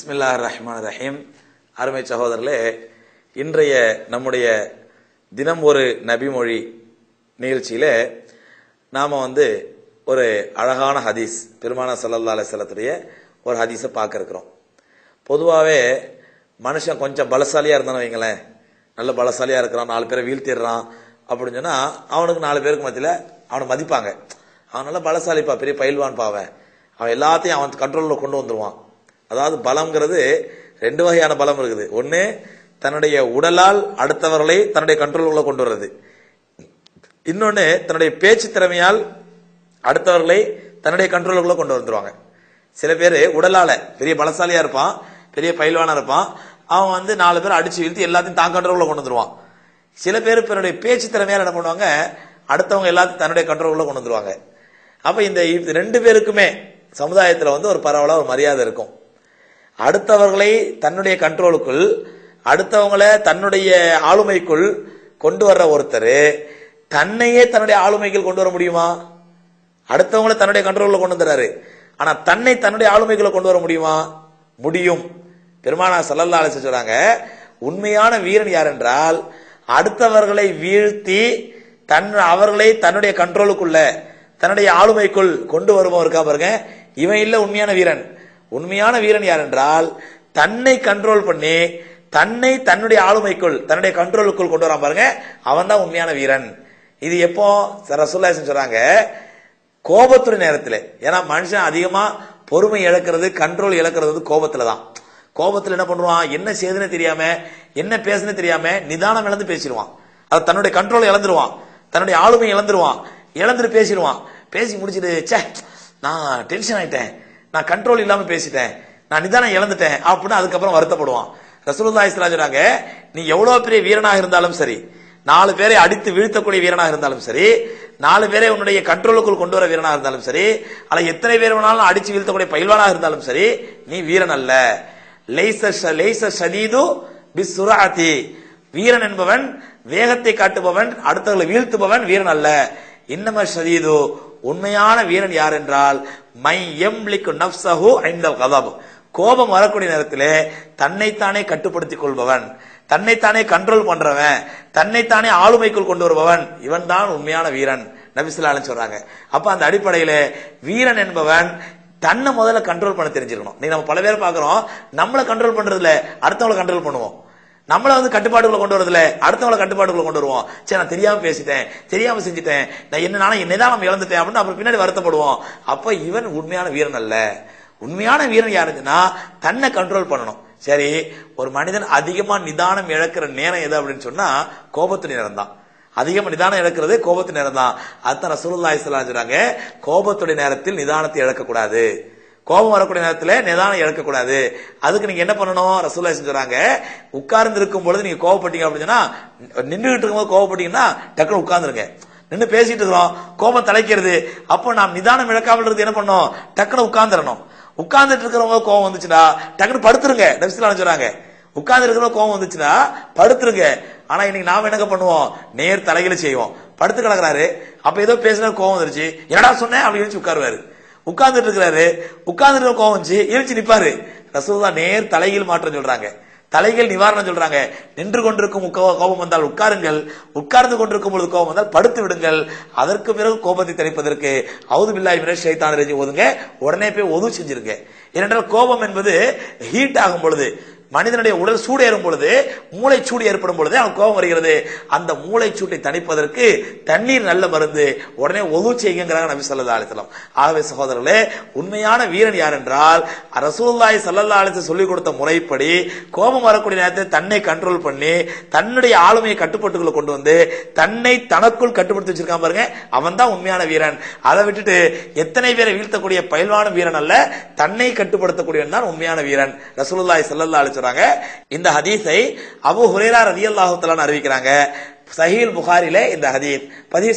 பிஸ்மில்லாஹிர் ரஹ்மானிர் ரஹீம். அருமை சகோதரர்களே, இன்றைய நம்முடைய தினம் ஒரு நபிமொழி நிகழ்ச்சியில நாம ஒரு அழகான ஹதீஸ், பெருமானார் ஸல்லல்லாஹு அலைஹி வஸல்லத்துடைய ஒரு ஹதீஸை பார்க்க இருக்கிறோம். பொதுவாகவே மனுஷன் கொஞ்சம் பலசாலியா இருந்தானு வைங்களேன், நல்ல பலசாலியா இருக்கிறான், 4 பேரை வீழ்த்திடுறான் அப்படின்னு சொன்னா அவனுக்கு 4 பேருக்கு மத்தியில் அவனை மதிப்பாங்க. அவன் நல்ல பலசாலிப்பா, பெரிய பயில்வான் பாவன், அவன் எல்லாத்தையும் அவன் கண்ட்ரோலில் கொண்டு வந்துடுவான். அதாவது பலம்ங்கிறது 2 வகையான பலம் இருக்குது. ஒன்னு, தன்னுடைய உடலால் அடுத்தவர்களை தன்னுடைய கண்ட்ரோலுக்குள்ள கொண்டு வர்றது. இன்னொன்னு, தன்னுடைய பேச்சு திறமையால் அடுத்தவர்களை தன்னுடைய கண்ட்ரோலுக்குள்ள கொண்டு வந்துருவாங்க. சில பேர் உடலால பெரிய பலசாலியா இருப்பான், பெரிய பயில்வானா இருப்பான், அவன் 4 பேர் அடிச்சு வீழ்த்தி எல்லாத்தையும் தான் கண்ட்ரோலுக்குள்ள கொண்டு வந்துருவான். சில பேர் தன்னுடைய பேச்சு திறமையால் என்ன பண்ணுவாங்க, அடுத்தவங்க எல்லாத்தையும் தன்னுடைய கண்ட்ரோலுக்குள்ள கொண்டு வந்துருவாங்க. அப்ப இந்த 2 பேருக்குமே சமுதாயத்துல ஒரு பரவலா ஒரு மரியாதை இருக்கும். அடுத்தவர்களை தன்னுடைய கண்ட்ரோலுக்குள், அடுத்தவங்களை தன்னுடைய ஆளுமைக்குள் கொண்டு வர்ற ஒருத்தர் தன்னையே தன்னுடைய ஆளுமைக்குள் கொண்டு வர முடியுமா? அடுத்தவங்களை தன்னுடைய கண்ட்ரோல்ல கொண்டு வந்துறாரு, ஆனா தன்னை தன்னுடைய ஆளுமைக்குள்ள கொண்டு வர முடியுமா? முடியும். பெருமானார் ஸல்லல்லாஹு அலைஹி வஸல்லம் சொல்றாங்க, உண்மையான வீரன் யார் என்றால் அடுத்தவர்களை வீழ்த்தி அவர்களை தன்னுடைய கண்ட்ரோலுக்குள்ள தன்னுடைய ஆளுமைக்குள் கொண்டு வருபவன் இருக்கா பாருங்க, இவன் இல்ல உண்மையான வீரன். உண்மையான வீரன் யார் என்றால் தன்னை கண்ட்ரோல் பண்ணி தன்னை தன்னுடைய ஆளுமைக்குள் தன்னுடைய கண்ட்ரோலுக்குள் கொண்டு வரான் பாருங்க, அவன் தான் உண்மையான வீரன். இது எப்போ ரசூலுல்லாஹி சொல்றாங்க, கோபத்துடைய நேரத்தில். ஏன்னா மனுஷன் அதிகமா பொறுமை இழக்கிறது, கண்ட்ரோல் இழக்கிறது கோபத்துல தான். கோபத்துல என்ன பண்ணுவான், என்ன செய்யுதுன்னு தெரியாம, என்ன பேசுன்னு தெரியாம நிதானம் இழந்து பேசிடுவான். அது தன்னுடைய கண்ட்ரோல் இழந்துருவான், தன்னுடைய ஆளுமை இழந்துருவான், இழந்துட்டு பேசிடுவான். பேசி முடிச்சுட்டு, சே நான் டென்ஷன் ஆயிட்டேன், நான் கண்ட்ரோல் இல்லாம பேசிட்டேன், நான் நிதானம் இழந்துட்டேன் அப்படின்னு அதுக்கப்புறம் வருத்தப்படுவான். ரசூலுல்லாஹி ஸல்லல்லாஹு அலைஹி வஸல்லம் சொல்றாங்க, நீ எவ்வளவு பெரிய வீரனாக இருந்தாலும் சரி, 4 பேரை அடித்து வீழ்த்தக்கூடிய வீரனாக இருந்தாலும் சரி, 4 பேரை உன்னுடைய கண்ட்ரோலுக்குள் கொண்டு வர வீரனாக இருந்தாலும் சரி, அல்ல எத்தனை பேர் வேணாலும் அடிச்சு வீழ்த்தக்கூடிய பயில்வானாக இருந்தாலும் சரி, நீ வீரன் அல்ல. லைஸ ஷதீது பிஸ்ஸுராத்தி, வீரன் என்பவன் வேகத்தை காட்டுபவன், அடுத்தவர்களை வீழ்த்துபவன் வீரன் அல்ல. இன்னம ஷதீது, உண்மையான வீரன் யார் என்றால் மை யம்லிகு நஃப்ஸஹு இன்தல் கதப், கோபம் வரக்கூடிய நேரத்திலே தன்னைத்தானே கட்டுப்படுத்திக் கொள்பவன், தன்னைத்தானே கண்ட்ரோல் பண்றவன், தன்னைத்தானே ஆளுமைக்குள் கொண்டு வருபவன், இவன் தான் உண்மையான வீரன் நபி ஸல்லல்லாஹு அலைஹி வஸல்லம் சொல்றாங்க. அப்ப அந்த அடிப்படையில வீரன் என்பவன் தன்னை முதல்ல கண்ட்ரோல் பண்ண தெரிஞ்சிருக்கணும். நீ நம்ம பல பேர் பாக்குறோம், நம்மளை கண்ட்ரோல் பண்றதுல அடுத்தவங்களை கண்ட்ரோல் பண்ணுவோம், நம்மள கட்டுப்பாடுகளை கொண்டு வரதுல அடுத்தவங்களை கட்டுப்பாடுகளை கொண்டு வருவோம். சரி நான் தெரியாம பேசிட்டேன், தெரியாம செஞ்சுட்டேன், நான் என்ன நிதானம் இழந்துட்டேன் அப்படின்னு அப்புறம் பின்னாடி வருத்தப்படுவோம். அப்ப இவன் உண்மையான வீரன் அல்ல. உண்மையான வீரன் யாருன்னா தன்னை கண்ட்ரோல் பண்ணணும். சரி, ஒரு மனிதன் அதிகமா நிதானம் இழக்கிற நேரம் எது அப்படின்னு சொன்னா கோபத்து நேரம் தான். அதிகமா நிதானம் இழக்கிறது கோபத்து நேரம் தான். அதுதான் ரசூலுல்லாஹி ஸல்லல்லாஹு அலைஹி வஸல்லம் சொல்றாங்க, கோபத்துடைய நேரத்தில் நிதானத்தை இழக்கக்கூடாது, கோபம் வரக்கூடிய நேரத்தில் நிதானம் இழக்கக்கூடாது. அதுக்கு நீங்க என்ன பண்ணணும், ரசூலுல்லாஹி சொல்றாங்க, உட்கார்ந்து இருக்கும் பொழுது நீங்க கோபப்பட்டீங்க அப்படின்னா, நின்றுகிட்டு இருக்கும்போது கோபப்பட்டீங்கன்னா டக்குனு உட்கார்ந்துருங்க. நின்று பேசிட்டு இருக்கிறோம், கோபம் தலைக்கிறது, அப்போ நாம் நிதானம் இழக்காமல் இருந்து என்ன பண்ணணும், டக்குனு உட்கார்ந்துடணும். உட்கார்ந்துட்டு இருக்கிறவங்க கோபம் வந்துச்சுன்னா டக்குனு படுத்துருங்க. நபி ஸல்லல்லாஹு அலைஹி சொல்றாங்க, உட்கார்ந்து இருக்கிறவங்க கோபம் வந்துச்சுன்னா படுத்துருங்க. ஆனா இன்னைக்கு நாம என்ன பண்ணுவோம், நேர் தலைகளை செய்வோம். படுத்து கிடக்குறாரு, அப்ப ஏதோ பேசினா கோபம் வந்துருச்சு, என்னடா சொன்னேன் அப்படின்னு உட்காருவாரு. உட்கார்ந்துட்டு இருக்கிறாரு, உட்கார்ந்துட்டு கோபம் வந்துச்சு, எழுச்சி நிப்பாரு. ரசூலுல்லாஹ் நேர் தலையில் மாற்றம் சொல்றாங்க, தலைகள் நிவாரணம் சொல்றாங்க. நின்று கொண்டிருக்கும் கோபம் வந்தால் உட்காருங்கள், உட்கார்ந்து கொண்டிருக்கும் பொழுது கோபம் வந்தால் படுத்து விடுங்கள். அதற்கு பிறகு கோபத்தை தணிப்பதற்கு அவுது பில்லாஹி மினஷ் ஷைத்தானிர் ரஜீம் ஓதுங்க, உடனே போய் ஒது செஞ்சிருங்க. ஏனென்றால் கோபம் என்பது ஹீட் ஆகும் பொழுது, மனிதனுடைய உடல் சூடு ஏறும் பொழுது, மூளை சூடு ஏற்படும் பொழுது அவன் கோபம் வருகிறது. அந்த மூளை சூட்டை தணிப்பதற்கு தண்ணீர் நல்ல மருந்து, உடனே ஒது செய்யுங்கிறாங்க நபி ஸல்லல்லாஹு அலைஹி வஸல்லம். ஆகவே சகோதரர்களே, உண்மையான வீரன் யார் என்றால் ரசூலுல்லாஹி ஸல்லல்லாஹு அலைஹி வஸல்லம் சொல்லிக் கொடுத்த முறைப்படி கோபம் வரக்கூடிய நேரத்தில் தன்னை கண்ட்ரோல் பண்ணி தன்னுடைய ஆளுமையை கட்டுப்பாட்டுக்குள்ள கொண்டு வந்து தன்னை தனக்குள் கட்டுப்படுத்தி வச்சிருக்கான் பாருங்க, அவன் தான் உண்மையான வீரன். அதை விட்டுட்டு எத்தனை பேரை வீழ்த்தக்கூடிய பயில்வான வீரன் அல்ல, தன்னை கட்டுப்படுத்தக்கூடியவன் தான் உண்மையான வீரன். ரசூலுல்லாஹி ஸல்லல்லாஹு அலைஹி சொல்றாங்க. இந்த ஹதீஸை அபூ ஹுரைரா ரலியல்லாஹு தஆலா அறிவிக்கிறாங்க. சஹீஹ் புகாரிலே இந்த ஹதீஸ் பதிவு